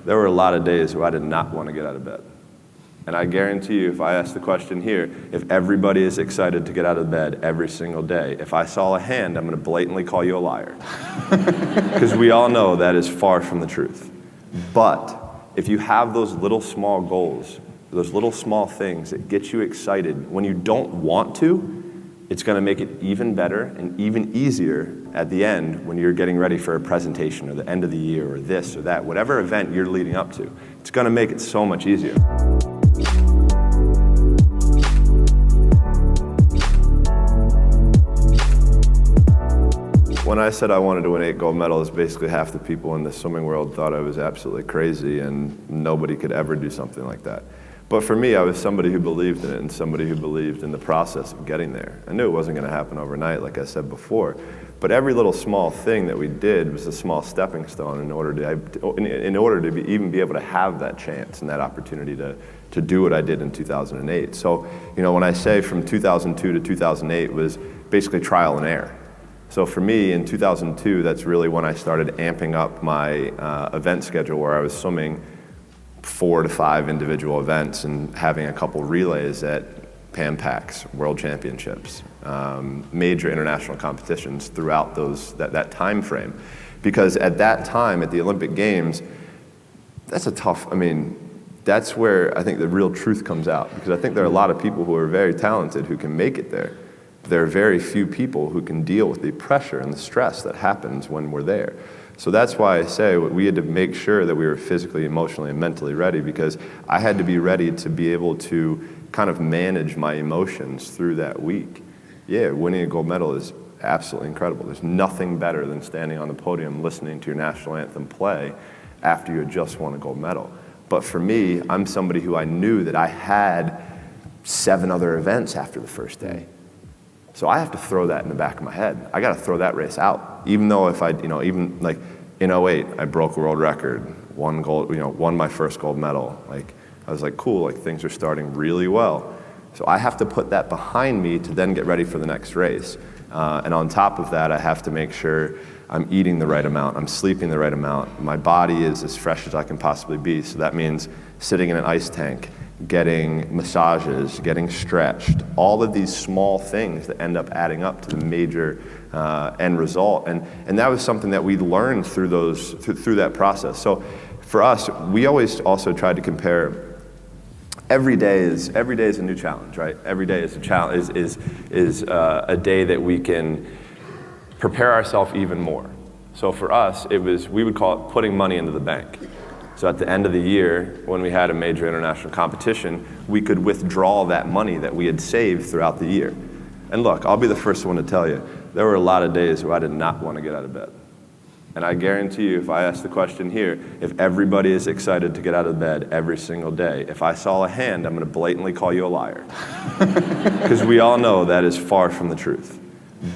there were a lot of days where I did not want to get out of bed. And I guarantee you, if I ask the question here, if everybody is excited to get out of bed every single day, if I saw a hand, I'm going to blatantly call you a liar. Because we all know that is far from the truth. But if you have those little small goals, those little small things that get you excited when you don't want to, it's going to make it even better and even easier at the end when you're getting ready for a presentation or the end of the year or this or that, whatever event you're leading up to. It's going to make it so much easier. When I said I wanted to win 8 gold medals, basically half the people in the swimming world thought I was absolutely crazy and nobody could ever do something like that. But for me, I was somebody who believed in it and somebody who believed in the process of getting there. I knew it wasn't going to happen overnight, like I said before, but every little small thing that we did was a small stepping stone in order to even be able to have that chance and that opportunity to do what I did in 2008. So, when I say from 2002 to 2008 was basically trial and error. So for me, in 2002, that's really when I started amping up my event schedule, where I was swimming 4 to 5 individual events and having a couple relays at Pan Pacs, World Championships, major international competitions throughout that time frame. Because at that time, at the Olympic Games, that's that's where I think the real truth comes out. Because I think there are a lot of people who are very talented who can make it there. There are very few people who can deal with the pressure and the stress that happens when we're there. So that's why I say we had to make sure that we were physically, emotionally, and mentally ready, because I had to be ready to be able to kind of manage my emotions through that week. Yeah, winning a gold medal is absolutely incredible. There's nothing better than standing on the podium listening to your national anthem play after you had just won a gold medal. But for me, I'm somebody who I knew that I had 7 other events after the first day. So I have to throw that in the back of my head. I got to throw that race out. Even though if I, even like in 08, I broke a world record, won my first gold medal. Like, I was like, cool, like things are starting really well. So I have to put that behind me to then get ready for the next race. And on top of that, I have to make sure I'm eating the right amount, I'm sleeping the right amount, my body is as fresh as I can possibly be. So that means sitting in an ice tank, getting massages, getting stretched, all of these small things that end up adding up to the major end result. And that was something that we learned through that process. So for us, we always also tried to compare. Every day is a new challenge, right? Every day is a challenge, is a day that we can prepare ourselves even more. So for us, we would call it putting money into the bank. So at the end of the year, when we had a major international competition, we could withdraw that money that we had saved throughout the year. And look, I'll be the first one to tell you, there were a lot of days where I did not want to get out of bed. And I guarantee you, if I ask the question here, if everybody is excited to get out of bed every single day, if I saw a hand, I'm going to blatantly call you a liar. Because we all know that is far from the truth.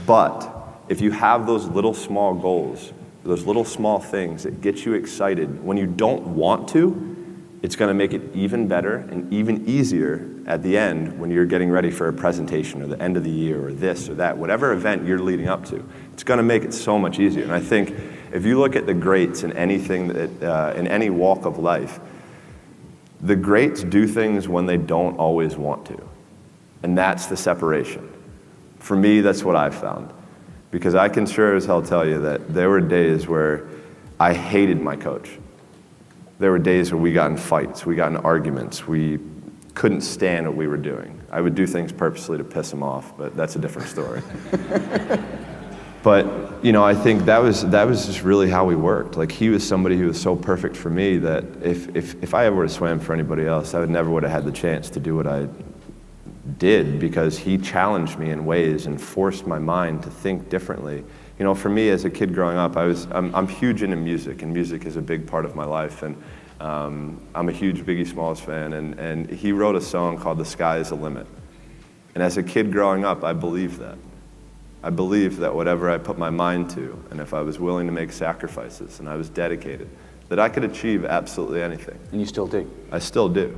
But if you have those little small goals, those little small things that get you excited when you don't want to, it's going to make it even better and even easier at the end when you're getting ready for a presentation or the end of the year or this or that, whatever event you're leading up to. It's going to make it so much easier. And I think if you look at the greats in anything in any walk of life, the greats do things when they don't always want to. And that's the separation. For me, that's what I've found. Because I can sure as hell tell you that there were days where I hated my coach. There were days where we got in fights, we got in arguments, we couldn't stand what we were doing. I would do things purposely to piss him off, but that's a different story. But, I think that was just really how we worked. Like, he was somebody who was so perfect for me that if I ever would have swam for anybody else, I never would have had the chance to do what I did, because he challenged me in ways and forced my mind to think differently. For me as a kid growing up, I'm huge into music, and music is a big part of my life. And I'm a huge Biggie Smalls fan, and he wrote a song called "The Sky Is the Limit." And as a kid growing up, I believed that. I believed that whatever I put my mind to, and if I was willing to make sacrifices and I was dedicated, that I could achieve absolutely anything. And you still do? I still do.